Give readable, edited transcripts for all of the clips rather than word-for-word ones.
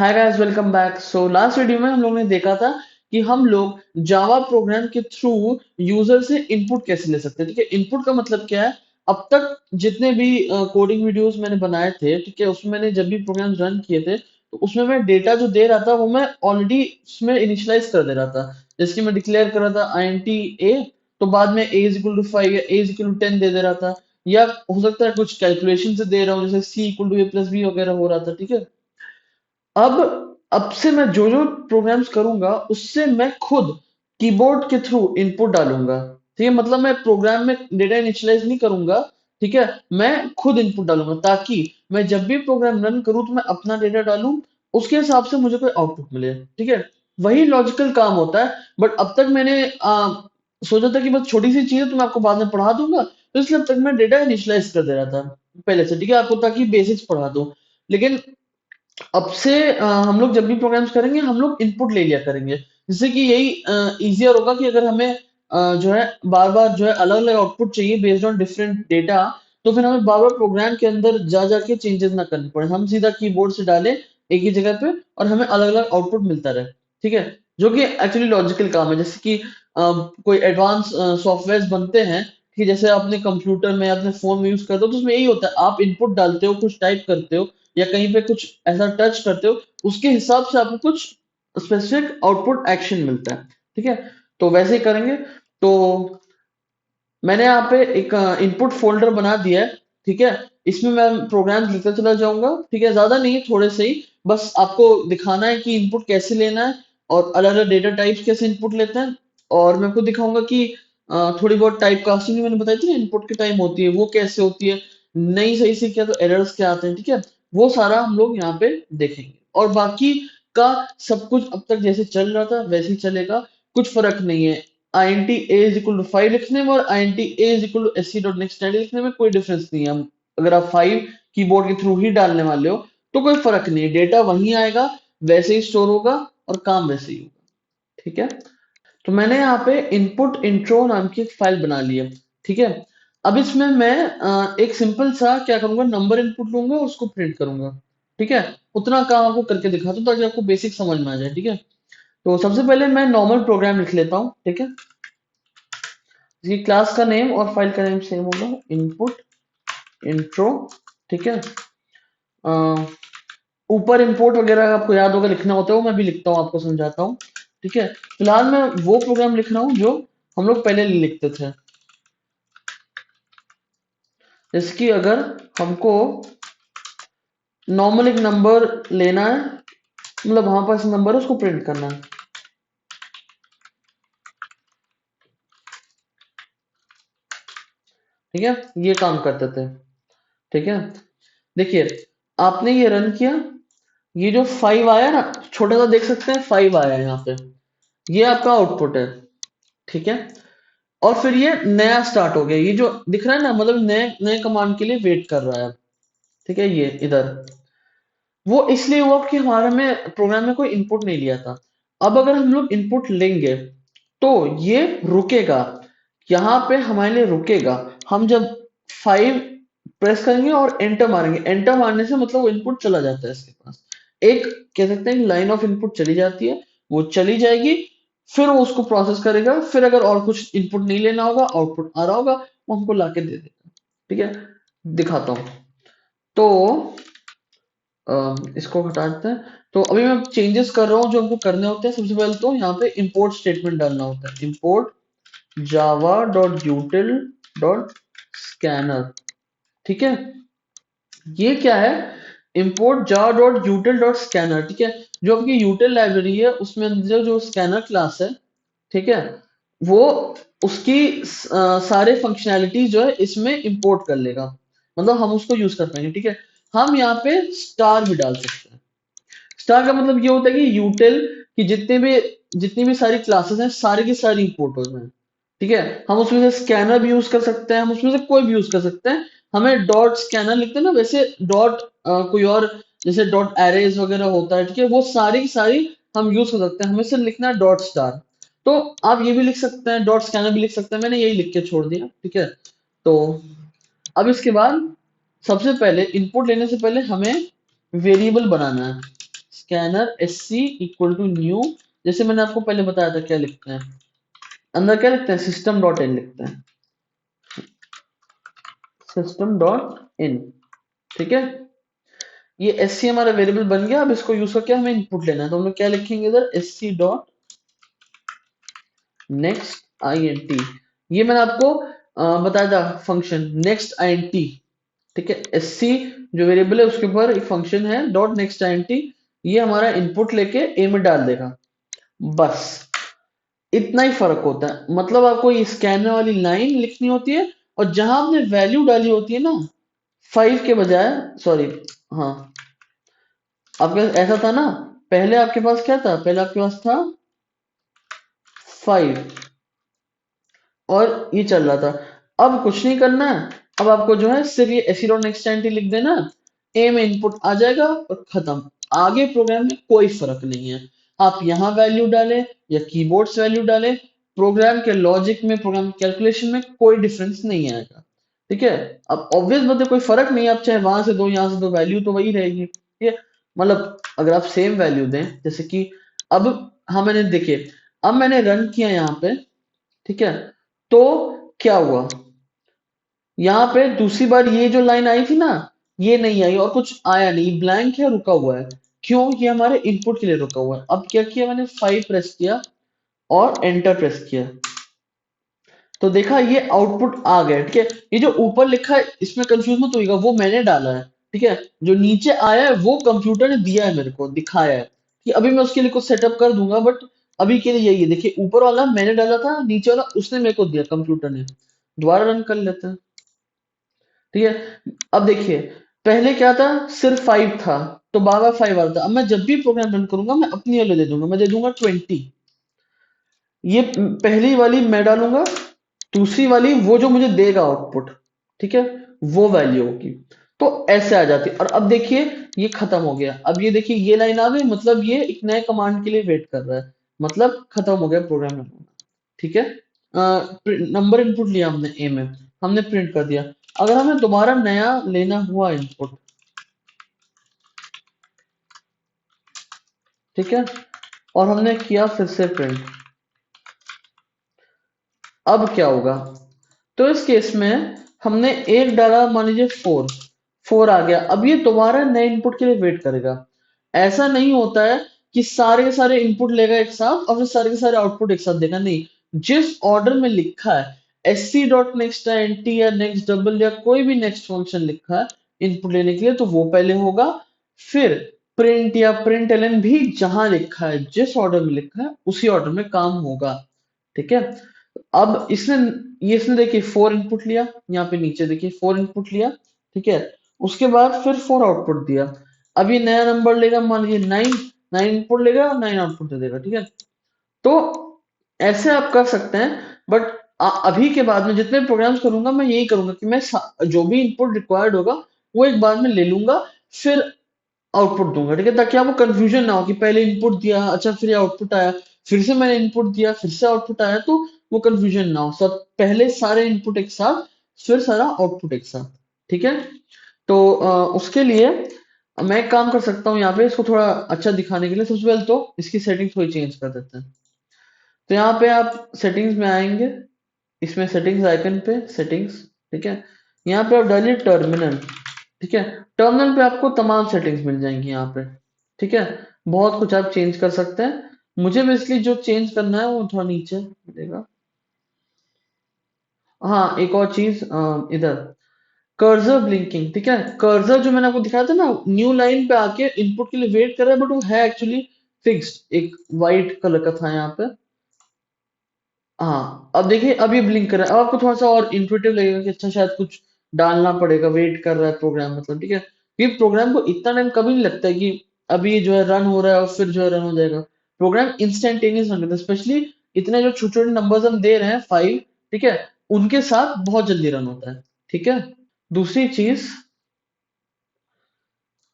Hi guys, welcome back. So last video में हम लोग ने देखा था कि हम लोग जावा प्रोग्राम के थ्रू यूजर से इनपुट कैसे ले सकते हैं। ठीक है, इनपुट का मतलब क्या है? अब तक जितने भी कोडिंग वीडियोस मैंने बनाए थे, ठीक है, उसमें मैंने जब भी प्रोग्राम रन किए थे तो उसमें मैं डेटा जो दे रहा था वो मैं ऑलरेडी उसमें इनिशियलाइज कर दे रहा था। जैसे कि मैं डिक्लेयर कर रहा था INT A, तो बाद में A इज इक्वल टू 5 या A इज इक्वल टू 10 दे दे रहा था। या हो सकता है कुछ कैलकुलेशन से दे रहा हूँ, जैसे C equal to A plus B वगैरह हो रहा था। ठीक है, अब अब से मैं जो जो प्रोग्राम्स करूंगा उससे मैं खुद कीबोर्ड के थ्रू इनपुट डालूंगा। ठीक है, मतलब मैं प्रोग्राम में डेटा इनिशियलाइज नहीं करूंगा। ठीक है, मैं खुद इनपुट डालूंगा ताकि मैं जब भी प्रोग्राम रन करूं तो मैं अपना डेटा डालूं, उसके हिसाब से मुझे कोई आउटपुट मिले। ठीक है, वही लॉजिकल काम होता है। बट अब तक मैंने सोचा था कि बस छोटी सी चीज है तो मैं आपको बाद में पढ़ा दूंगा, तो इसलिए अब तक मैं डेटा इनिशियलाइज कर दे रहा था पहले से। ठीक है, आपको ताकि बेसिक्स पढ़ा दूं। लेकिन अब से हम लोग जब भी प्रोग्राम्स करेंगे हम लोग इनपुट ले लिया करेंगे, जिससे कि यही इजियर होगा कि अगर हमें जो है बार बार जो है अलग अलग आउटपुट चाहिए बेस्ड ऑन डिफरेंट डेटा, तो फिर हमें बार बार प्रोग्राम के अंदर जा जाके चेंजेस ना करने पड़े, हम सीधा कीबोर्ड से डालें एक ही जगह पे और हमें अलग अलग आउटपुट मिलता रहे। ठीक है, जो कि एक्चुअली लॉजिकल काम है। जैसे कि कोई एडवांस सॉफ्टवेयर बनते हैं, कि जैसे अपने कंप्यूटर में अपने फोन में यूज करते हो तो उसमें यही होता है, आप इनपुट डालते हो, कुछ टाइप करते हो या कहीं पे कुछ ऐसा टच करते हो, उसके हिसाब से आपको कुछ स्पेसिफिक आउटपुट एक्शन मिलता है। ठीक है, तो वैसे ही करेंगे। तो मैंने यहाँ पे एक इनपुट फोल्डर बना दिया है। ठीक है, इसमें मैं प्रोग्राम लिखता चला जाऊंगा। ठीक है, ज्यादा नहीं, थोड़े से ही, बस आपको दिखाना है कि इनपुट कैसे लेना है और अलग अलग डेटा टाइप्स कैसे इनपुट लेते हैं। और मैं आपको दिखाऊंगा कि थोड़ी बहुत टाइप कास्टिंग मैंने बताई थी ना, इनपुट की टाइम होती है वो कैसे होती है, नहीं सही से किया तो एरर्स क्या आते हैं। ठीक है, वो सारा हम लोग यहाँ पे देखेंगे और बाकी का सब कुछ अब तक जैसे चल रहा था वैसे ही चलेगा। कुछ फर्क नहीं है, INT A is equal to 5 लिखने में और INT A is equal to SC dot next लिखने में कोई डिफरेंस नहीं है। अगर आप 5 कीबोर्ड के थ्रू ही डालने वाले हो तो कोई फर्क नहीं है, डेटा वही आएगा, वैसे ही स्टोर होगा और काम वैसे ही होगा। ठीक है, तो मैंने यहाँ पे इनपुट इंट्रो नाम की एक फाइल बना ली है। ठीक है, अब इसमें मैं एक सिंपल सा क्या करूंगा, नंबर इनपुट लूंगा और उसको प्रिंट करूंगा। ठीक है, उतना काम आपको करके दिखाता हूँ ताकि आपको बेसिक समझ में आ जाए। ठीक है, तो सबसे पहले मैं नॉर्मल प्रोग्राम लिख लेता हूँ। ठीक है, ये क्लास का नेम और फाइल का नेम सेम होगा, इनपुट इंट्रो। ठीक है, अ, ऊपर इंपोर्ट वगैरह आपको याद होगा लिखना होता है, वो मैं भी लिखता हूँ, आपको समझाता हूँ। ठीक है, फिलहाल मैं वो प्रोग्राम लिख रहा हूँ जो हम लोग पहले लिखते थे। जैसे कि अगर हमको नॉर्मल एक नंबर लेना है, मतलब हमारे पास नंबर है उसको प्रिंट करना है। ठीक है, ये काम करते थे। ठीक है, देखिए, आपने ये रन किया, ये जो 5 आया ना, छोटा सा देख सकते हैं 5 आया है यहाँ पे, ये आपका आउटपुट है। ठीक है, और फिर ये नया स्टार्ट हो गया, ये जो दिख रहा है ना, मतलब नए नए कमांड के लिए वेट कर रहा है। ठीक है, ये इधर वो इसलिए हुआ कि हमारे में प्रोग्राम में कोई इनपुट नहीं लिया था। अब अगर हम लोग इनपुट लेंगे तो ये रुकेगा, यहाँ पे हमारे लिए रुकेगा। हम जब 5 प्रेस करेंगे और एंटर मारेंगे, एंटर मारने से मतलब वो इनपुट चला जाता है इसके पास, एक कह सकते हैं लाइन ऑफ इनपुट चली जाती है, वो चली जाएगी, फिर वो उसको प्रोसेस करेगा, फिर अगर और कुछ इनपुट नहीं लेना होगा, आउटपुट आ रहा होगा, वो हमको लाके दे देगा। ठीक है, दिखाता हूँ। तो इसको हटा देते हैं। तो अभी मैं चेंजेस कर रहा हूँ जो हमको करने होते हैं। सबसे पहले तो यहाँ पे इंपोर्ट स्टेटमेंट डालना होता है, import Java dot यूटिल dot scanner. ठीक है, ये क्या है, import Java dot यूटिल dot scanner. ठीक है, जो आपकी यूटिल लाइब्रेरी है उसमें अंदर जो स्कैनर क्लास है, ठीक है, वो उसकी सारे फंक्शनैलिटी जो है इसमें इंपोर्ट कर लेगा, मतलब हम उसको यूज कर पाएंगे। ठीक है, हम यहाँ पे स्टार भी डाल सकते हैं। स्टार का मतलब ये होता है कि यूटिल की जितनी भी सारी क्लासेस हैं सारी की सारी इंपोर्ट हो जाए। ठीक है, हम उसमें से स्कैनर भी यूज कर सकते हैं, हम उसमें से कोई भी यूज कर सकते हैं। हमें डॉट स्कैनर लिखते हैं ना, वैसे डॉट कोई और, जैसे डॉट एरेज वगैरह होता है। ठीक है, वो सारी की सारी हम यूज कर सकते हैं, हमें सिर्फ लिखना है डॉट स्टार। तो आप ये भी लिख सकते हैं, डॉट स्कैनर भी लिख सकते हैं, मैंने यही लिख के छोड़ दिया। ठीक है, तो अब इसके बाद सबसे पहले इनपुट लेने से पहले हमें वेरिएबल बनाना है। Scanner SC equal to new, जैसे मैंने आपको पहले बताया था क्या लिखते हैं, अंदर क्या लिखते हैं, सिस्टम डॉट इन लिखते हैं, सिस्टम डॉट इन। ठीक है, ये SC हमारा वेरिएबल बन गया। अब इसको यूज करके हमें इनपुट लेना है, तो हम लोग क्या लिखेंगे इधर, SC डॉट नेक्स्ट INT। ये मैंने आपको बताया था फंक्शन नेक्स्ट INT। ठीक है, SC जो वेरिएबल है उसके ऊपर एक फंक्शन है डॉट नेक्स्ट INT, ये हमारा इनपुट लेके ए में डाल देगा। बस इतना ही फर्क होता है, मतलब आपको ये स्कैनर वाली लाइन लिखनी होती है, और जहां आपने वैल्यू डाली होती है ना 5 के बजाय, सॉरी, हाँ, आपके ऐसा था ना, पहले आपके पास क्या था, पहले आपके पास था 5 और ये चल रहा था। अब कुछ नहीं करना है, अब आपको जो है सिर्फ ये एसी डॉट नेक्स्ट एंटी लिख देना, ए में इनपुट आ जाएगा और खत्म। आगे प्रोग्राम में कोई फर्क नहीं है, आप यहाँ वैल्यू डालें या कीबोर्ड से वैल्यू डालें, प्रोग्राम के लॉजिक में, प्रोग्राम कैलकुलेशन में कोई डिफरेंस नहीं आएगा। ठीक है, अब ऑब्वियस बात है कोई फर्क नहीं है, आप चाहे वहां से दो यहाँ से दो, वैल्यू तो वही रहेगी। ठीक है, मतलब अगर आप सेम वैल्यू दें, जैसे कि अब, हाँ मैंने देखिए, अब मैंने रन किया यहाँ पे, ठीक है, तो क्या हुआ, यहाँ पे दूसरी बार ये जो लाइन आई थी ना, ये नहीं आई और कुछ आया नहीं, ब्लैंक है, रुका हुआ है। क्यों, ये हमारे इनपुट के लिए रुका हुआ है। अब क्या किया मैंने, 5 प्रेस किया और एंटर प्रेस किया, तो देखा ये आउटपुट आ गया। ठीक है, ये जो ऊपर लिखा है इसमें कंफ्यूज मत होइएगा, वो मैंने डाला है। ठीक है, जो नीचे आया है वो कंप्यूटर ने दिया है, मेरे को दिखाया है कि अभी मैं उसके लिए कुछ सेटअप कर दूंगा, बट अभी के लिए यही है। देखिए ऊपर वाला मैंने डाला था, नीचे वाला उसने मेरे को दिया, कंप्यूटर ने। दोबारा रन कर लेते हैं। ठीक है, अब देखिए पहले क्या था, सिर्फ 5 था, तो बार बार 5 आ रहा था। अब मैं जब भी प्रोग्राम रन करूंगा मैं अपनी वैल्यू दे दूंगा, मैं दे दूंगा 20। ये पहली वाली मैं डालूंगा, दूसरी वाली वो जो मुझे देगा आउटपुट, ठीक है, वो वैल्यू होगी। तो ऐसे आ जाती है। और अब देखिए ये खत्म हो गया, अब ये देखिए ये लाइन आ गई, मतलब ये एक नए कमांड के लिए वेट कर रहा है, मतलब खत्म हो गया प्रोग्राम रन होना। ठीक है, नंबर इनपुट लिया हमने ए में, हमने प्रिंट कर दिया। अगर हमें दोबारा नया लेना हुआ इनपुट, ठीक है, और हमने किया फिर से प्रिंट, अब क्या होगा, तो इस केस में हमने एक डाला, मान लीजिए 4, 4 आ गया। अब ये दोबारा नए इनपुट के लिए वेट करेगा। ऐसा नहीं होता है कि सारे के सारे इनपुट लेगा एक साथ और फिर सारे के सारे आउटपुट एक साथ देगा, नहीं। जिस ऑर्डर में लिखा है, SC डॉट नेक्स्ट एंटी या नेक्स्ट डबल या कोई भी नेक्स्ट फंक्शन लिखा है इनपुट लेने के लिए, तो वो पहले होगा। फिर प्रिंट या प्रिंट एलन भी जहां लिखा है, जिस ऑर्डर में लिखा है उसी ऑर्डर में काम होगा। ठीक है, अब इसने देखिए 4 इनपुट लिया, यहाँ पे नीचे देखिए 4 इनपुट लिया, ठीक है, उसके बाद फिर 4 आउटपुट दिया। अब ये नया नंबर लेगा, मान लीजिए 9, 9 इनपुट लेगा और 9 आउटपुट दे देगा। ठीक है, तो ऐसे आप कर सकते हैं, बट अभी के बाद में जितने प्रोग्राम्स करूंगा मैं यही करूंगा कि मैं जो भी इनपुट रिक्वायर्ड होगा वो एक बार में ले लूंगा, फिर आउटपुट दूंगा। ठीक है, ताकि आपको कंफ्यूजन ना हो कि पहले इनपुट दिया, अच्छा फिर आउटपुट आया, फिर से मैंने इनपुट दिया, फिर से आउटपुट आया, तो वो कंफ्यूजन ना हो। सब पहले सारे इनपुट एक साथ, फिर सारा आउटपुट एक साथ। ठीक है, तो उसके लिए मैं एक काम कर सकता हूँ, यहाँ पे इसको थोड़ा अच्छा दिखाने के लिए सबसे पहले तो इसकी सेटिंग्स थोड़ी चेंज कर देते हैं। तो यहाँ पे आप सेटिंग्स में आएंगे, इसमें सेटिंग्स आइकन पे सेटिंग्स, ठीक है, यहाँ पे आप डालिए टर्मिनल। ठीक है, टर्मिनल पे आपको तमाम सेटिंग्स मिल जाएंगी यहाँ पे। ठीक है, बहुत कुछ आप चेंज कर सकते हैं। मुझे बेसिकली जो चेंज करना है वो थोड़ा नीचे मिलेगा। हाँ, एक और चीज इधर कर्सर ब्लिंकिंग। ठीक है, कर्सर जो मैंने आपको दिखाया था ना, न्यू लाइन पे आके इनपुट के लिए वेट कर रहा है, बट वो है एक्चुअली फिक्स्ड, एक वाइट कलर का था यहाँ पे। हाँ, अब देखिए अब ये ब्लिंक कर रहा है। अब आपको थोड़ा सा और इंट्यूटिव लगेगा कि अच्छा शायद कुछ डालना पड़ेगा, वेट कर रहा है प्रोग्राम, मतलब ठीक है, ये प्रोग्राम को इतना टाइम कभी नहीं लगता है कि अभी जो है रन हो रहा है और फिर जो है रन हो जाएगा। प्रोग्राम इंस्टेंटेनियस रन करता है, स्पेशली इतने जो छोटे छोटे नंबर्स हम दे रहे हैं 5, ठीक है, उनके साथ बहुत जल्दी रन होता है। ठीक है, दूसरी चीज,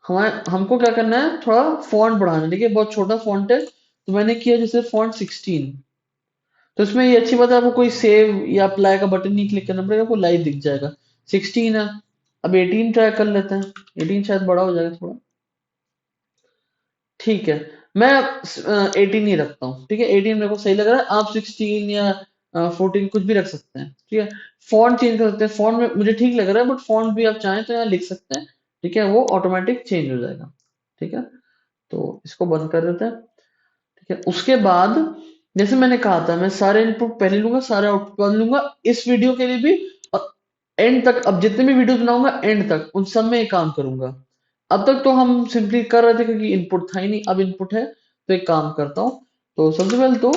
हमारे हमको क्या करना है, थोड़ा फॉन्ट बढ़ाना है। देखिए बहुत छोटा फॉन्ट है, तो मैंने किया जैसे फॉन्ट 16। तो इसमें ये अच्छी बात है, आपको कोई सेव या अप्लाई का बटन नहीं क्लिक करना पड़ेगा, आपको लाइव दिख जाएगा। 16 है, अब 18 ट्राई कर लेते हैं, 18 शायद बड़ा हो जाएगा थोड़ा। ठीक है, मैं 18 ही रखता हूँ, ठीक है, 18 मेरे को सही लग रहा है। आप 16 या 14 कुछ भी रख सकते हैं, ठीक है। फॉन्ट चेंज कर सकते हैं, फॉन्ट में मुझे ठीक लग रहा है, बट फॉन्ट भी आप चाहें तो यहाँ लिख सकते हैं, ठीक है, वो ऑटोमेटिक चेंज हो जाएगा, ठीक है। तो इसको बंद कर देते हैं, ठीक है। उसके बाद जैसे मैंने कहा था, मैं सारे इनपुट पहले लूंगा, सारे आउटपुट बाद लूंगा, इस वीडियो के लिए भी, और एंड तक, अब जितने भी वीडियो बनाऊंगा एंड तक उन सब में ये काम करूंगा। अब तक तो हम सिंपली कर रहे थे क्योंकि इनपुट था ही नहीं, अब इनपुट है तो एक काम करता हूँ। तो सबसे पहले तो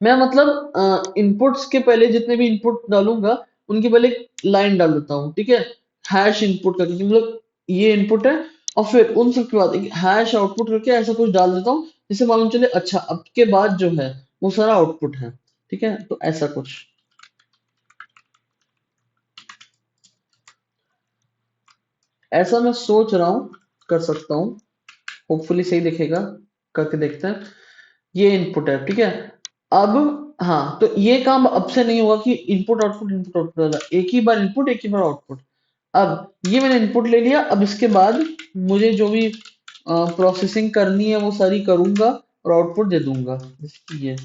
मैं मतलब इनपुट्स के पहले जितने भी इनपुट डालूंगा उनकी पहले एक लाइन डाल देता हूँ, ठीक है, हैश इनपुट करके, मतलब ये इनपुट है, और फिर उन सब के बाद एक हैश आउटपुट करके ऐसा कुछ डाल देता हूँ जिससे मालूम चले अच्छा अब के बाद जो है वो सारा आउटपुट है, ठीक है। तो ऐसा कुछ, ऐसा मैं सोच रहा हूँ कर सकता हूँ, होपफुली सही दिखेगा, करके देखते हैं। ये इनपुट है, ठीक है। अब हाँ, तो ये काम अब से नहीं होगा कि इनपुट आउटपुट वाला, एक ही बार इनपुट एक ही बार आउटपुट। अब ये मैंने इनपुट ले लिया, अब इसके बाद मुझे जो भी प्रोसेसिंग करनी है वो सारी करूंगा और आउटपुट दे दूंगा, जैसे कि ये,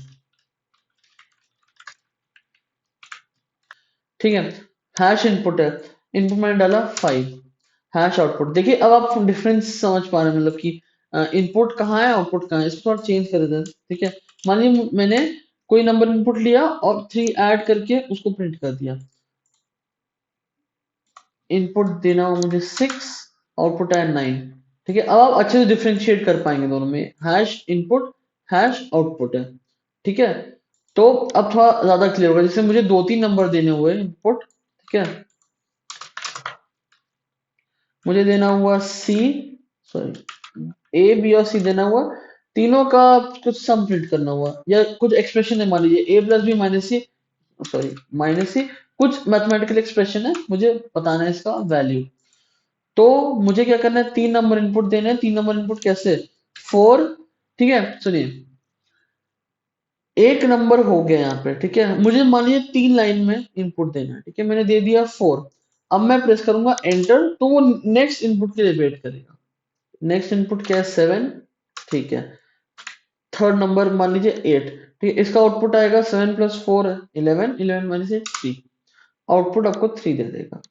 ठीक है। हैश इनपुट है, इनपुट मैंने डाला 5, हैश आउटपुट। देखिए अब आप डिफरेंस समझ पा रहे हैं, मतलब कि इनपुट कहाँ है आउटपुट कहाँ है, इसको थोड़ा चेंज कर देते हैं, ठीक है। मान लीजिए मैंने कोई नंबर इनपुट लिया और 3 ऐड करके उसको प्रिंट कर दिया, इनपुट देना हो मुझे 6, आउटपुट है 9, ठीक है। अब आप अच्छे से डिफरेंशिएट कर पाएंगे दोनों में, हैश इनपुट हैश आउटपुट है, ठीक है। तो अब थोड़ा ज्यादा क्लियर होगा, जैसे मुझे 2-3 नंबर देने हुए इनपुट, ठीक है, मुझे देना हुआ सी, सॉरी ए बी और सी देना हुआ, तीनों का कुछ सम प्रिंट करना हुआ या कुछ एक्सप्रेशन है, मान लीजिए ए प्लस बी माइनस सी, सॉरी माइनस सी, कुछ मैथमेटिकल एक्सप्रेशन है, मुझे बताना है इसका वैल्यू। तो मुझे क्या करना है, 3 नंबर इनपुट देने हैं, 3 नंबर इनपुट कैसे, 4, ठीक है। सुनिए, एक नंबर हो गया यहाँ पे, ठीक है, मुझे मान लीजिए 3 लाइन में इनपुट देना है, ठीक है, मैंने दे दिया 4। अब मैं प्रेस करूंगा एंटर, तो वो नेक्स्ट इनपुट के लिए वेट करेगा। नेक्स्ट इनपुट क्या है, 7, ठीक है। थर्ड नंबर मान लीजिए 8, ठीक है, इसका आउटपुट आएगा 7 + 4 है 11, 11 माइनस 8 3, आउटपुट आपको 3 दे देगा,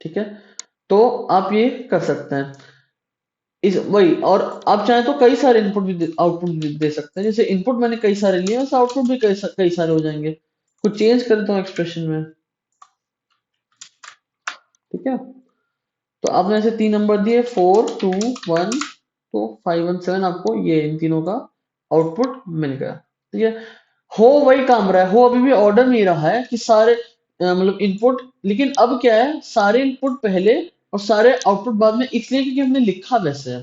ठीक है। तो आप ये कर सकते हैं इस वही, और आप चाहें तो कई सारे इनपुट भी आउटपुट भी दे सकते हैं, जैसे इनपुट मैंने कई सारे लिए वैसे आउटपुट भी कई सारे हो जाएंगे। कुछ चेंज कर देता हूँ एक्सप्रेशन में, ठीक है। तो आपने ऐसे 3 नंबर दिए, 4 2 1, तो 5 1 7, आपको ये इन तीनों का आउटपुट मिल गया, ठीक है। हो वही काम रहा है, हो अभी भी ऑर्डर नहीं रहा है कि सारे मतलब इनपुट, लेकिन अब क्या है, सारे इनपुट पहले और सारे आउटपुट बाद में, इसलिए क्योंकि हमने लिखा वैसे है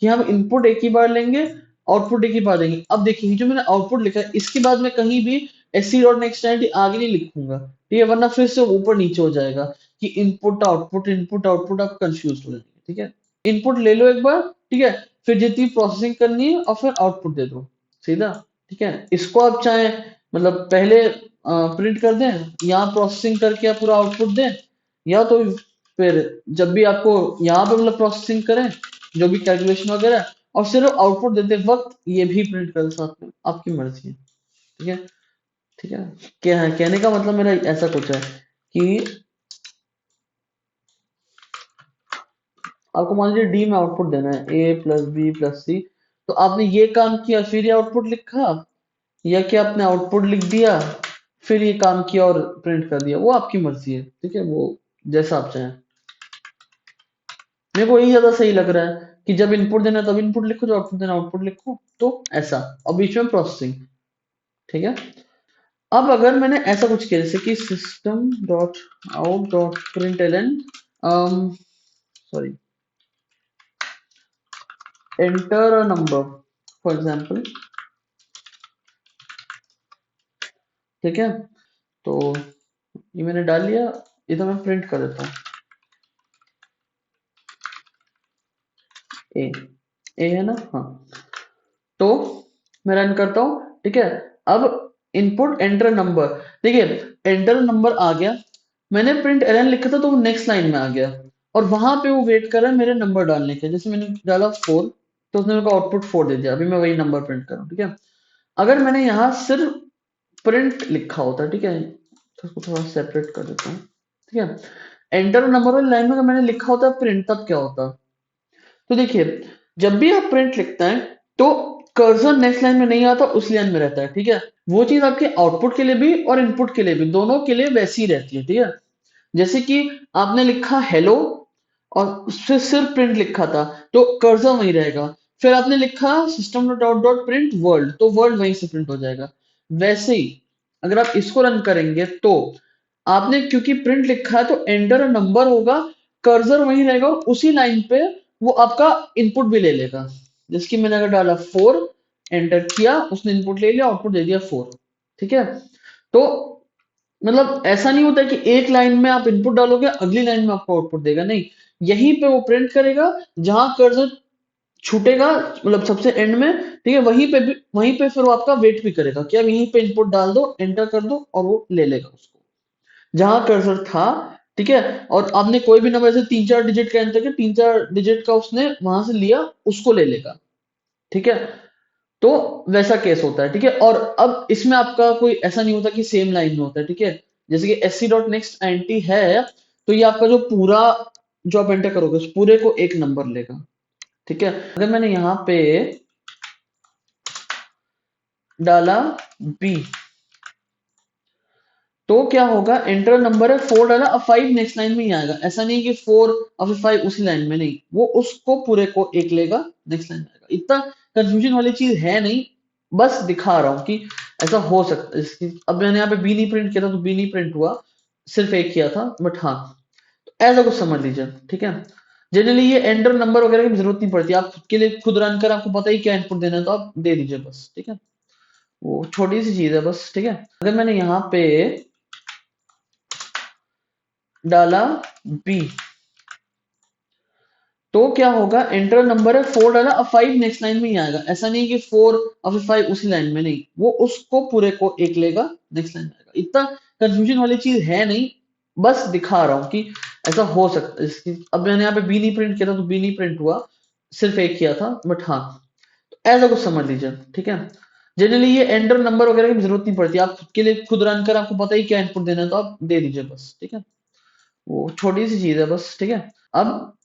कि हम इनपुट एक ही बार लेंगे, आउटपुट एक ही बार देंगे। अब देखिए जो मैंने आउटपुट लिखा है इसके बाद में कहीं भी एस सी डॉट नेक्स्ट आगे नहीं लिखूंगा, ठीक है, वरना फिर से ऊपर नीचे हो जाएगा कि इनपुट आउटपुट, आप कंफ्यूज हो जाएंगे, ठीक है। इनपुट ले लो एक बार, ठीक है, फिर जितनी प्रोसेसिंग करनी है और फिर आउटपुट दे दो, सीधा, ठीक है। इसको आप चाहे मतलब पहले प्रिंट कर दें, यहाँ प्रोसेसिंग करके आप पूरा आउटपुट दें, या तो फिर जब भी आपको यहाँ पे मतलब प्रोसेसिंग करें जो भी कैलकुलेशन वगैरह, और सिर्फ आउटपुट देते वक्त ये भी प्रिंट कर साथ में, आपकी मर्जी है, ठीक है, ठीक है। क्या है कहने का मतलब मेरा ऐसा कुछ है कि आपको मान लीजिए डी में आउटपुट देना है ए प्लस बी प्लस सी, तो आपने ये काम किया फिर ये आउटपुट लिखा, या कि आपने आउटपुट लिख दिया फिर ये काम किया और प्रिंट कर दिया, वो आपकी मर्जी है, ठीक है, वो जैसा आप चाहें। मेरे को यही ज्यादा सही लग रहा है कि जब इनपुट देना तब इनपुट लिखो, जब आउटपुट देना आउटपुट लिखो, तो ऐसा, और बीच में प्रोसेसिंग, ठीक है। अब अगर मैंने ऐसा कुछ किया जैसे कि system dot out dot print L N, sorry, enter a number for example, ठीक है। तो ये मैंने डाल लिया, ये तो मैं प्रिंट कर देता हूँ, ए, ए है ना, हाँ। तो मैं रन करता हूँ, ठीक है। अब इनपुट एंटर नंबर, देखिए एंटर नंबर आ गया, मैंने प्रिंट एलन लिखा था तो वो नेक्स्ट लाइन में आ गया, और वहां पे वो वेट कर रहा है मेरे नंबर डालने के। जैसे मैंने डाला 4, तो उसने मेरे को आउटपुट 4 दे दिया। अभी मैं वही नंबर प्रिंट कर रहा हूँ, ठीक है। अगर मैंने यहाँ सिर्फ प्रिंट लिखा होता, ठीक है, तो उसको थोड़ा सेपरेट कर देता हूँ, ठीक है। एंटर नंबर वाली लाइन में अगर मैंने लिखा होता प्रिंट, तब क्या होता? तो देखिए, जब भी आप प्रिंट लिखते हैं तो कर्सर नेक्स्ट लाइन में नहीं आता, उस लाइन में रहता है, ठीक है। वो चीज आपके आउटपुट के लिए भी और इनपुट के लिए भी, दोनों के लिए वैसी ही रहती है, ठीक है। जैसे कि आपने लिखा हेलो और उससे सिर्फ प्रिंट लिखा था, तो कर्सर वहीं रहेगा। फिर आपने लिखा system dot out dot print world, तो वर्ल्ड वहीं से प्रिंट हो जाएगा। वैसे ही अगर आप इसको रन करेंगे तो आपने क्योंकि प्रिंट लिखा है तो एंटर नंबर होगा, कर्सर वहीं रहेगा और उसी लाइन पे वो आपका इनपुट भी ले लेगा। जिसकी मैंने अगर डाला 4, एंटर किया, उसने इनपुट ले लिया, आउटपुट दे दिया 4, ठीक है। तो मतलब ऐसा नहीं होता कि एक लाइन में आप इनपुट डालोगे, अगली लाइन में आपको आउटपुट देगा, नहीं। यहीं पे वो प्रिंट करेगा, जहां कर्सर छूटेगा, मतलब सबसे एंड में, ठीक है, वहीं पे भी, वहीं पे फिर वो आपका वेट भी करेगा कि अब यहीं पे इनपुट डाल दो, एंटर कर दो, और वो ले लेगा उसको जहां कर्सर था, ठीक है। और आपने कोई भी नंबर ऐसे 3-4 डिजिट का एंटर किया, 3-4 डिजिट का उसने वहां से लिया, उसको ले लेगा, ठीक है। तो वैसा केस होता है, ठीक है। और अब इसमें आपका कोई ऐसा नहीं होता कि सेम लाइन में होता है, ठीक है। जैसे कि S C dot next int है, तो ये आपका जो पूरा जो आप एंटर करोगे उस पूरे को एक नंबर लेगा, ठीक है। अगर मैंने यहाँ पे डाला बी, तो क्या होगा, एंटर नंबर है 4 डाला, अब 5 नेक्स्ट लाइन में ही आएगा। ऐसा नहीं कि 4 और फिर 5 उसी लाइन में, नहीं, वो उसको पूरे को एक लेगा, नेक्स्ट लाइन में आएगा। इतना कंफ्यूजन वाली चीज है नहीं, बस दिखा रहा हूँ कि ऐसा हो सकता है। अब मैंने यहाँ पे बी नहीं प्रिंट किया था तो बी नहीं प्रिंट हुआ, सिर्फ एक किया था, बट हाँ, तो ऐसा कुछ समझ लीजिए, ठीक है। जनरली ये एंटर नंबर वगैरह की जरूरत नहीं पड़ती, आप खुद के लिए खुद रन कर, आपको पता ही क्या इनपुट देना है, तो आप दे दीजिए बस, ठीक है। वो छोटी सी चीज है बस, ठीक है। अगर मैंने यहाँ पे डाला बी, तो क्या होगा, एंटर नंबर है 4 डाला, अब 5 नेक्स्ट लाइन में ही आएगा। ऐसा नहीं कि 4 और फिर 5 उसी लाइन में, नहीं, वो उसको पूरे को एक लेगा, नेक्स्ट लाइन में आएगा। इतना कंफ्यूजन वाली चीज है नहीं, बस दिखा रहा हूँ कि ऐसा हो सकता है। अब मैंने यहाँ पे बी नहीं प्रिंट किया था तो बी नहीं प्रिंट हुआ, सिर्फ एक किया था, बट हाँ, तो ऐसा कुछ समझ लीजिए, ठीक है। जनरली ये एंटर नंबर वगैरह की जरूरत नहीं पड़ती, आप खुद के लिए खुद रन कर, आपको पता ही क्या इनपुट देना है, तो आप दे दीजिए बस, ठीक है। वो छोटी सी चीज है बस, ठीक है। अब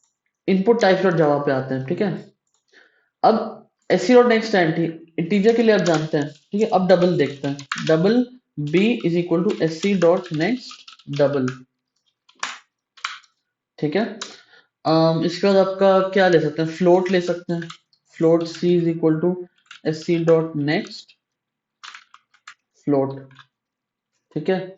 इनपुट टाइप डॉट जावा पे आते हैं, ठीक है। अब एस डॉट नेक्स्ट इंटीजर के लिए आप जानते हैं, ठीक है। अब डबल देखते हैं, double B is equal to S C dot next double, ठीक है। इसके बाद आपका क्या ले सकते हैं, फ्लोट ले सकते हैं, float C is equal to S C dot next float, ठीक है।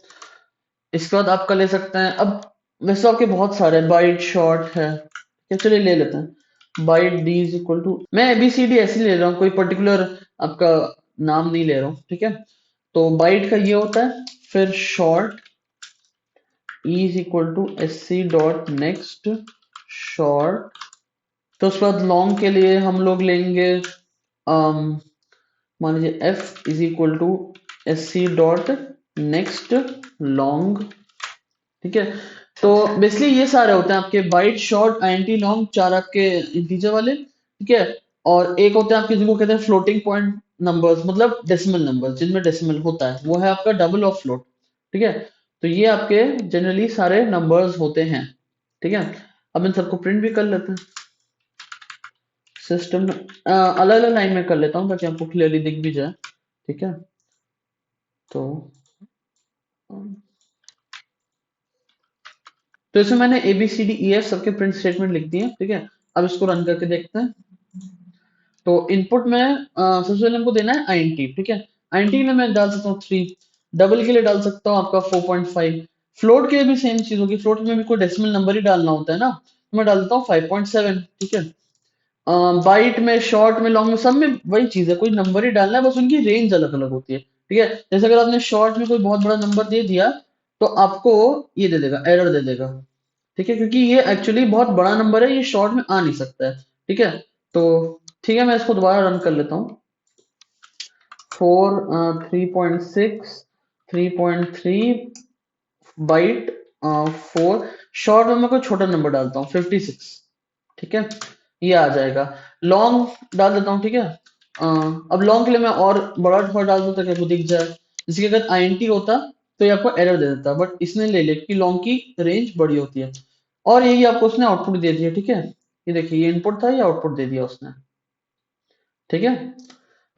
इसके बाद आपका ले सकते हैं, अब वैसे तो आपके बहुत सारे बाइट शॉर्ट है, क्या, चलिए ले लेते हैं byte D is equal to, मैं एबीसीडी ऐसे ही ले रहा हूँ, कोई पर्टिकुलर आपका नाम नहीं ले रहा हूँ, ठीक है। तो बाइट का ये होता है, फिर short E is equal to S C dot next short. तो उसके बाद लॉन्ग के लिए हम लोग लेंगे, मान लीजिए F is equal to S C dot next long, ठीक है। तो बेसिकली ये सारे होते हैं आपके बाइट शॉर्ट आईएनटी लॉन्ग, चार आपके इंटीजर वाले, ठीक है। और एक होते हैं आपके जिनको कहते हैं फ्लोटिंग पॉइंट नंबर्स, मतलब डेसिमल नंबर्स जिनमें डेसिमल होता है, वो है आपका डबल ऑफ फ्लोट, ठीक है। तो ये आपके जनरली सारे नंबर्स होते हैं, ठीक है। अब इन सबको प्रिंट भी कर लेते हैं सिस्टम, अलग अलग लाइन में कर लेता हूँ ताकि आपको क्लियरली दिख भी जाए, ठीक है। तो तो इसमें मैंने A B C D E F सबके प्रिंट स्टेटमेंट लिख दिए, ठीक है। अब इसको रन करके देखते हैं। तो इनपुट में सबसे पहले हमको देना है आईएनटी, ठीक है। आईएनटी के लिए मैं डाल सकता हूँ 3, डबल के लिए डाल सकता हूँ आपका 4.5, फ्लोट के लिए भी सेम चीज होगी, फ्लोट में भी कोई डेसिमल नंबर ही डालना होता है ना, तो मैं डाल देता हूँ 5.7, ठीक है। बाइट में, शॉर्ट में, लॉन्ग में, सब में वही चीज है, कोई नंबर ही डालना है, बस उनकी रेंज अलग अलग होती है, ठीक है। जैसे अगर आपने शॉर्ट में कोई बहुत बड़ा नंबर दे दिया, तो आपको ये दे देगा, एरर दे देगा, ठीक है, क्योंकि ये एक्चुअली बहुत बड़ा नंबर है, ये शॉर्ट में आ नहीं सकता है, ठीक है। तो ठीक है, मैं इसको दोबारा रन कर लेता हूँ। 4 3.6 3.3 बाइट 4, शॉर्ट में मैं कोई छोटा नंबर डालता हूँ 56, ठीक है, ये आ जाएगा। लॉन्ग डाल देता हूँ, ठीक है। अब लॉन्ग के लिए मैं और बड़ा थोड़ा डाल दूँ ताकि आपको दिख जाए। जैसे कि अगर आईएनटी होता तो ये आपको एरर दे देता, बट इसने ले लिया क्योंकि लॉन्ग की रेंज बड़ी होती है। और यही आपको उसने आउटपुट दे दिया, ठीक है। ये देखिए, ये इनपुट था, ये आउटपुट दे दिया उसने, ठीक है।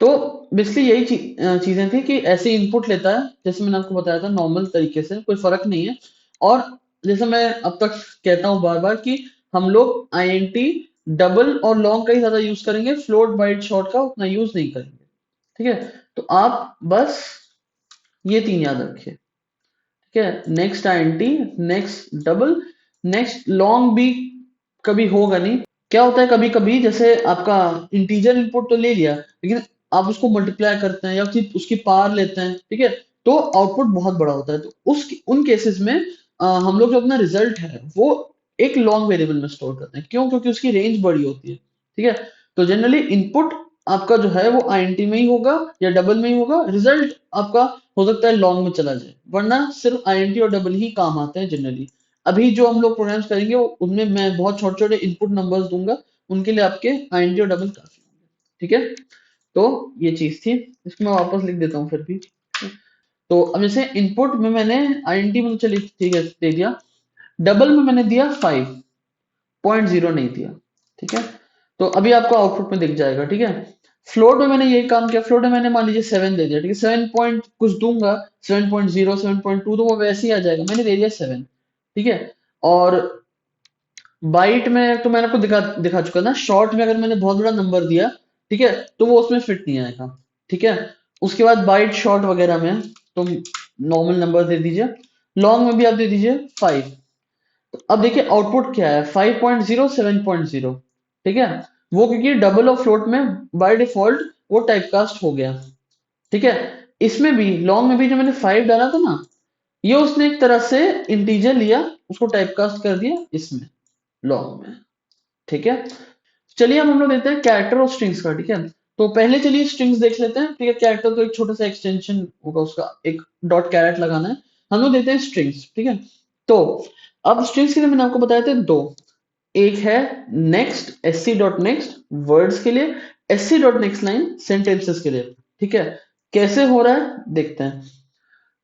तो बेसिकली यही चीजें थी कि ऐसे इनपुट लेता है जैसे मैंने आपको बताया था, नॉर्मल तरीके से, कोई फर्क नहीं है। और जैसे मैं अब तक कहता हूँ बार बार कि हम लोग आईएनटी डबल और लॉन्ग का ही ज्यादा यूज करेंगे, फ्लोट बाइट शॉर्ट का उतना यूज नहीं करेंगे, ठीक है। तो आप बस ये तीन याद रखिए, ठीक है। Next INT, next double, next long भी कभी होगा नहीं। क्या होता है कभी कभी, जैसे आपका इंटीजर इनपुट तो ले लिया, लेकिन आप उसको मल्टीप्लाई करते हैं या उसकी पावर लेते हैं, ठीक है, तो आउटपुट बहुत बड़ा होता है। तो उन केसेस में हम लोग जो अपना रिजल्ट है वो एक लॉन्ग वेरिएबल में स्टोर करते हैं। क्यों? क्योंकि उसकी रेंज बड़ी होती है, ठीक है। तो जनरली इनपुट आपका जो है वो आईएनटी में ही होगा या डबल में ही होगा, रिजल्ट आपका हो सकता है लॉन्ग में चला जाए, वरना सिर्फ आईएनटी और डबल ही काम आते हैं जनरली। अभी जो हम लोग प्रोग्राम्स करेंगे उनमें मैं बहुत छोटे छोटे इनपुट नंबर्स दूंगा, उनके लिए आपके आईएनटी और डबल काफी होंगे, ठीक है। तो ये चीज थी, इसको मैं वापस लिख देता हूँ फिर भी। तो अब जैसे इनपुट में मैंने आईएनटी में तो चलिए ठीक है दे दिया, डबल में मैंने दिया 5.0 नहीं दिया, ठीक है। तो अभी आपको आउटपुट में दिख जाएगा, ठीक है। फ्लोट में मैंने यही काम किया, फ्लोट में मैंने मान लीजिए 7 दे दिया, ठीक है। 7 पॉइंट कुछ दूंगा, 7.0 7.2 तो वो वैसे ही आ जाएगा, मैंने दे दिया 7, ठीक है। और बाइट में तो मैंने आपको दिखा दिखा चुका ना, शॉर्ट में अगर मैंने बहुत बड़ा नंबर दिया, ठीक है, तो वो उसमें फिट नहीं आएगा, ठीक है। उसके बाद बाइट शॉर्ट वगैरह में तो नॉर्मल नंबर दे दीजिए, लॉन्ग में भी आप दे दीजिए 5। अब देखिए आउटपुट क्या है, 5.0 7.0, ठीक है। वो क्योंकि डबल और फ्लोट में बाय डिफॉल्ट वो टाइपकास्ट हो गया, ठीक है। इसमें भी लॉन्ग में भी जो मैंने 5 डाला था ना, ये उसने एक तरह से इंटीजर लिया, उसको टाइपकास्ट कर दिया इसमें लॉन्ग में, ठीक है। चलिए अब हम लोग देते हैं कैरेक्टर और स्ट्रिंग्स का, ठीक है। तो पहले चलिए स्ट्रिंग्स देख लेते हैं, ठीक है। कैरेक्टर तो एक छोटा सा एक्सटेंशन होगा उसका, एक डॉट कैरेट लगाना है। हम लोग देते हैं स्ट्रिंग्स, ठीक है। तो अब स्ट्रिंग्स के लिए मैंने आपको बताया थे दो, एक है next, SC dot next words के लिए, SC dot next line sentences के लिए, ठीक है। कैसे हो रहा है देखते हैं।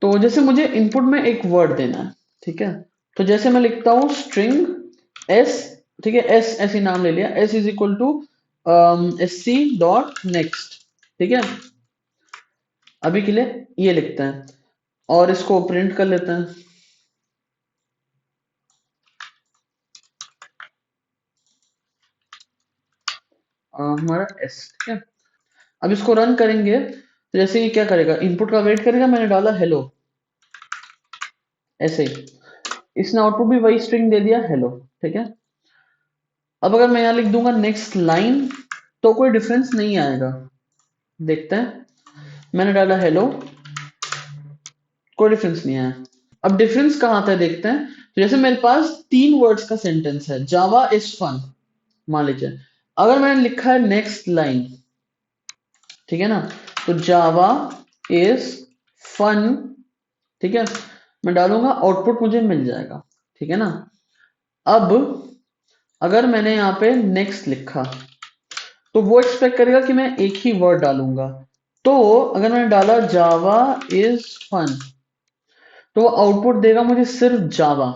तो जैसे मुझे इनपुट में एक वर्ड देना है, ठीक है। तो जैसे मैं लिखता हूँ स्ट्रिंग एस, ठीक है, एस ऐसे नाम ले लिया, S is equal to S C dot next, ठीक है। अभी के लिए ये लिखते हैं और इसको प्रिंट कर लेते हैं। हमारा एस, ठीक है। अब इसको रन करेंगे तो जैसे ये क्या करेगा, इनपुट का वेट करेगा, मैंने डाला हेलो ऐसे ही, इसने आउटपुट भी वही स्ट्रिंग दे दिया हेलो, ठीक है। अब अगर मैं यहाँ लिख दूंगा नेक्स्ट लाइन तो कोई डिफरेंस नहीं आएगा, देखते हैं। मैंने डाला हेलो, कोई डिफरेंस नहीं आया। अब डिफरेंस कहाँ आता है देखते हैं। तो जैसे मेरे पास 3 वर्ड्स का सेंटेंस है, जावा इज फन, मान लीजिए। अगर मैंने लिखा है नेक्स्ट लाइन, ठीक है ना, तो जावा इज फन, ठीक है, मैं डालूंगा, आउटपुट मुझे मिल जाएगा, ठीक है ना। अब अगर मैंने यहाँ पे नेक्स्ट लिखा तो वो एक्सपेक्ट करेगा कि मैं एक ही वर्ड डालूंगा। तो अगर मैंने डाला जावा इज फन, तो वो आउटपुट देगा मुझे सिर्फ जावा,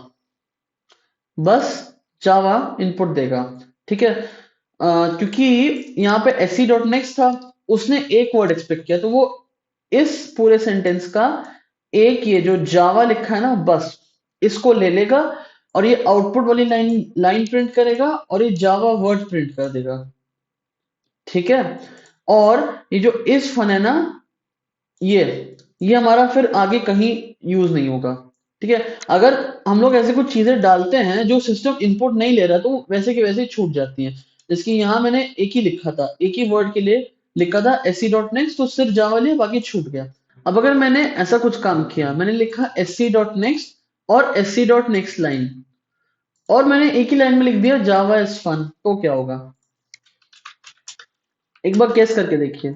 बस जावा इनपुट देगा, ठीक है। क्योंकि यहाँ पे एसी डॉट नेक्स्ट था, उसने एक वर्ड एक्सपेक्ट किया, तो वो इस पूरे सेंटेंस का एक ये जो जावा लिखा है ना, बस इसको ले लेगा और ये आउटपुट वाली लाइन लाइन प्रिंट करेगा और ये जावा वर्ड प्रिंट कर देगा, ठीक है। और ये जो इस फन है ना, ये ये हमारा फिर आगे कहीं यूज नहीं होगा, ठीक है। अगर हम लोग ऐसे कुछ चीजें डालते हैं जो सिस्टम इनपुट नहीं ले रहा तो वो वैसे के वैसे ही छूट जाती हैं। जैसे कि यहाँ मैंने एक ही लिखा था, एक ही वर्ड के लिए लिखा था एस सी डॉट नेक्स्ट, तो सिर्फ जावा लिया, बाकी छूट गया। अब अगर मैंने ऐसा कुछ काम किया, मैंने लिखा एस सी डॉट नेक्स्ट और S C dot next line, और मैंने एक ही लाइन में लिख दिया जावा इज फन, तो क्या होगा एक बार गेस करके देखिए।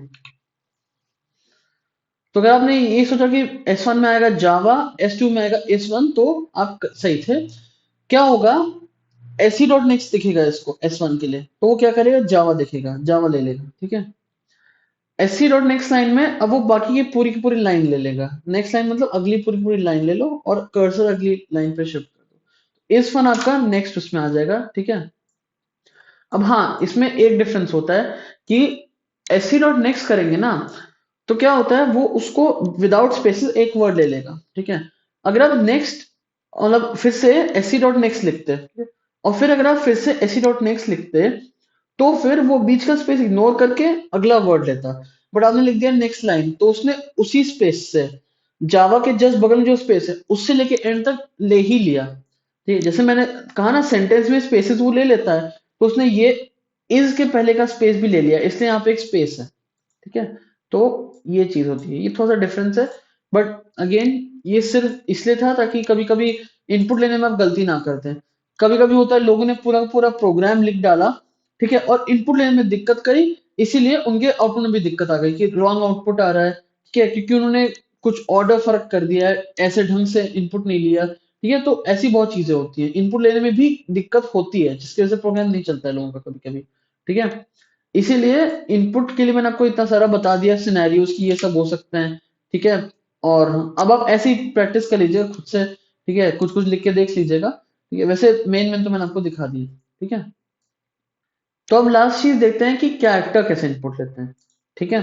तो अगर आपने ये सोचा कि S1 में आएगा जावा, S2 में आएगा S1, तो आप सही थे। क्या होगा, एसी डॉट नेक्स्ट दिखेगा इसको S1 के लिए, तो वो क्या करेगा, जावा दिखेगा, जावा ले लेगा, ठीक है। एसी डॉट नेक्स्ट लाइन में अब वो बाकी की पूरी लाइन ले लेगा। नेक्स्ट लाइन मतलब अगली पूरी पूरी लाइन ले लो और कर्सर अगली लाइन पे शिफ्ट कर दो। इस वन आपका नेक्स्ट उसमें आ जाएगा, ठीक है। अब हाँ, इसमें एक डिफरेंस होता है कि एसी डॉट नेक्स्ट करेंगे ना, तो क्या होता है, वो उसको विदाउट स्पेसेस एक वर्ड ले लेगा, ठीक है। अगर आप नेक्स्ट मतलब फिर से एसी डॉट नेक्स्ट लिखते हैं, और फिर अगर आप फिर से एसी डॉट नेक्स्ट लिखते, तो फिर वो बीच का स्पेस इग्नोर करके अगला वर्ड लेता। बट आपने लिख दिया नेक्स्ट लाइन, तो उसने उसी स्पेस से, जावा के जस्ट बगल में जो स्पेस है उससे लेके एंड तक ले ही लिया, ठीक है। जैसे मैंने कहा ना, सेंटेंस में स्पेसेस वो ले लेता है, तो उसने ये इज के पहले का स्पेस भी ले लिया, इसलिए यहाँ पे एक स्पेस है, ठीक है। तो ये चीज होती है, ये थोड़ा सा डिफरेंस है। बट अगेन, ये सिर्फ इसलिए था ताकि कभी कभी इनपुट लेने में आप गलती ना करते हैं। कभी कभी होता है लोगों ने पूरा पूरा प्रोग्राम लिख डाला, ठीक है, और इनपुट लेने में दिक्कत करी, इसीलिए उनके आउटपुट में भी दिक्कत आ गई कि रॉन्ग आउटपुट आ रहा है, ठीक है, क्योंकि उन्होंने कुछ ऑर्डर फर्क कर दिया है, ऐसे ढंग से इनपुट नहीं लिया, ठीक है। तो ऐसी बहुत चीजें होती हैं, इनपुट लेने में भी दिक्कत होती है, जिसकी वजह से प्रोग्राम नहीं चलता है लोगों का कभी कभी, ठीक है। इसीलिए इनपुट के लिए मैंने आपको इतना सारा बता दिया सिनेरियोस की ये सब हो सकते हैं, ठीक है। और अब आप ऐसे ही प्रैक्टिस कर लीजिएगा खुद से, ठीक है, कुछ कुछ लिख के देख लीजिएगा, ठीक है। वैसे मेन मेन तो मैंने आपको दिखा दी, ठीक है। तो अब लास्ट चीज देखते हैं कि कैरेक्टर कैसे इनपुट लेते हैं, ठीक है।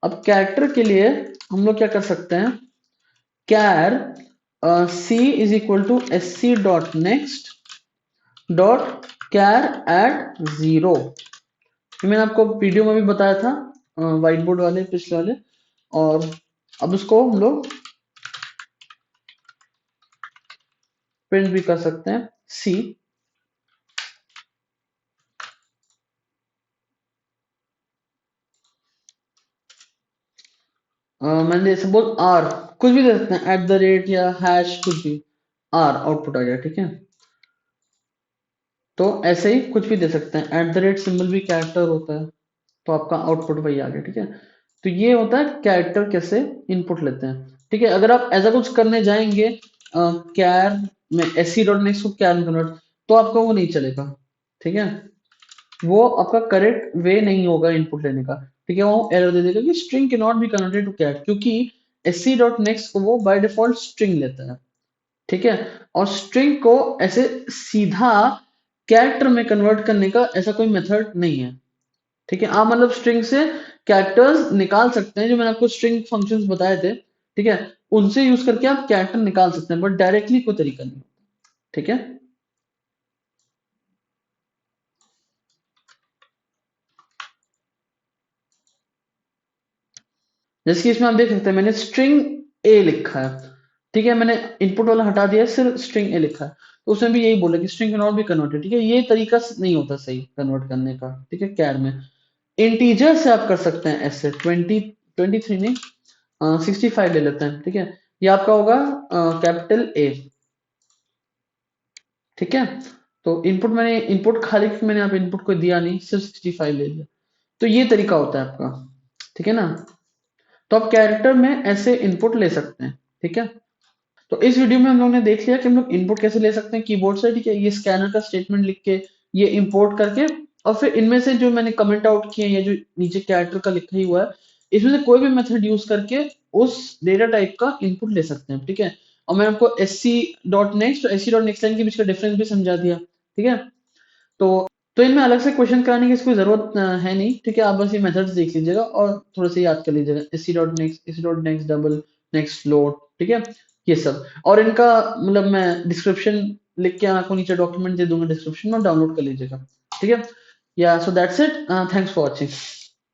अब कैरेक्टर के लिए हम लोग क्या कर सकते हैं, char C is equal to S C dot next dot char at zero. ये मैंने आपको वीडियो में भी बताया था, व्हाइट बोर्ड वाले पिछले वाले। और अब उसको हम लोग प्रिंट भी कर सकते हैं, सी मैंने सपोज आर कुछ भी दे सकते हैं, एट द रेट या हैश, कुछ भी, आर आउटपुट आ गया, ठीक है। तो ऐसे ही कुछ भी दे सकते हैं, एट द रेट सिंबल भी कैरेक्टर होता है, तो आपका आउटपुट वही आ गया, ठीक है। तो ये होता है कैरेक्टर कैसे इनपुट लेते हैं, ठीक है। अगर आप ऐसा कुछ करने जाएंगे कैर में एस सी डॉट नेक्स्ट को कैर में कन्वर्ट, तो आपका वो नहीं चलेगा, ठीक है। वो आपका करेक्ट वे नहीं होगा इनपुट लेने का, ठीक है। वो एरर दे देगा कि string cannot be converted to char, क्योंकि एस सी डॉट नेक्स्ट को वो बाय डिफॉल्ट स्ट्रिंग लेता है, ठीक है। और स्ट्रिंग को ऐसे सीधा कैरेक्टर में कन्वर्ट करने का ऐसा कोई मेथड नहीं है, ठीक है। आप मतलब स्ट्रिंग से कैरेक्टर्स निकाल सकते हैं, जो मैंने आपको स्ट्रिंग फंक्शंस बताए थे, ठीक है, उनसे यूज करके आप कैरेक्टर निकाल सकते हैं, बट डायरेक्टली कोई तरीका नहीं, ठीक है। जैसे कि इसमें आप देख सकते हैं मैंने स्ट्रिंग ए लिखा है, ठीक है, मैंने इनपुट वाला हटा दिया, सिर्फ स्ट्रिंग ए लिखा है, तो उसमें भी यही बोला कि string cannot be converted, ठीक है। ये तरीका नहीं होता सही कन्वर्ट करने का, ठीक है, कैर में। इंटीजर से आप कर सकते हैं ऐसे, 23 नहीं, 65 ले लेते हैं, ठीक है। ये आपका होगा कैपिटल ए, ठीक है। तो इनपुट मैंने इनपुट खाली मैंने आप इनपुट को दिया नहीं, सिर्फ 65 ले लिया, तो ये तरीका होता है आपका, ठीक है ना। तो आप कैरेक्टर में ऐसे इनपुट ले सकते हैं, ठीक है। तो इस वीडियो में हम लोग ने देख लिया कि हम लोग इनपुट कैसे ले सकते हैं कीबोर्ड से, ठीक है। ये स्कैनर का स्टेटमेंट लिख के ये इंपोर्ट करके, और फिर इनमें से जो मैंने कमेंट आउट किए हैं, जो नीचे कैरेक्टर का लिखा ही हुआ है, इसमें से कोई भी मेथड यूज करके उस डेटा टाइप का इनपुट ले सकते हैं, ठीक है। और मैंने आपको एस सी डॉट नेक्स्ट और S C dot next line के बीच का डिफरेंस भी समझा दिया, ठीक है। तो इनमें अलग से क्वेश्चन कराने की इसको जरूरत है नहीं, ठीक है। आप बस ये मेथड्स देख लीजिएगा और थोड़ा सा याद कर लीजिएगा, S C dot next, S C dot next double, next float, ठीक है, ये सब। और इनका मतलब मैं डिस्क्रिप्शन लिख के आपको नीचे डॉक्यूमेंट दे दूंगा डिस्क्रिप्शन में, डाउनलोड कर लीजिएगा, ठीक है। या so that's it, thanks for watching.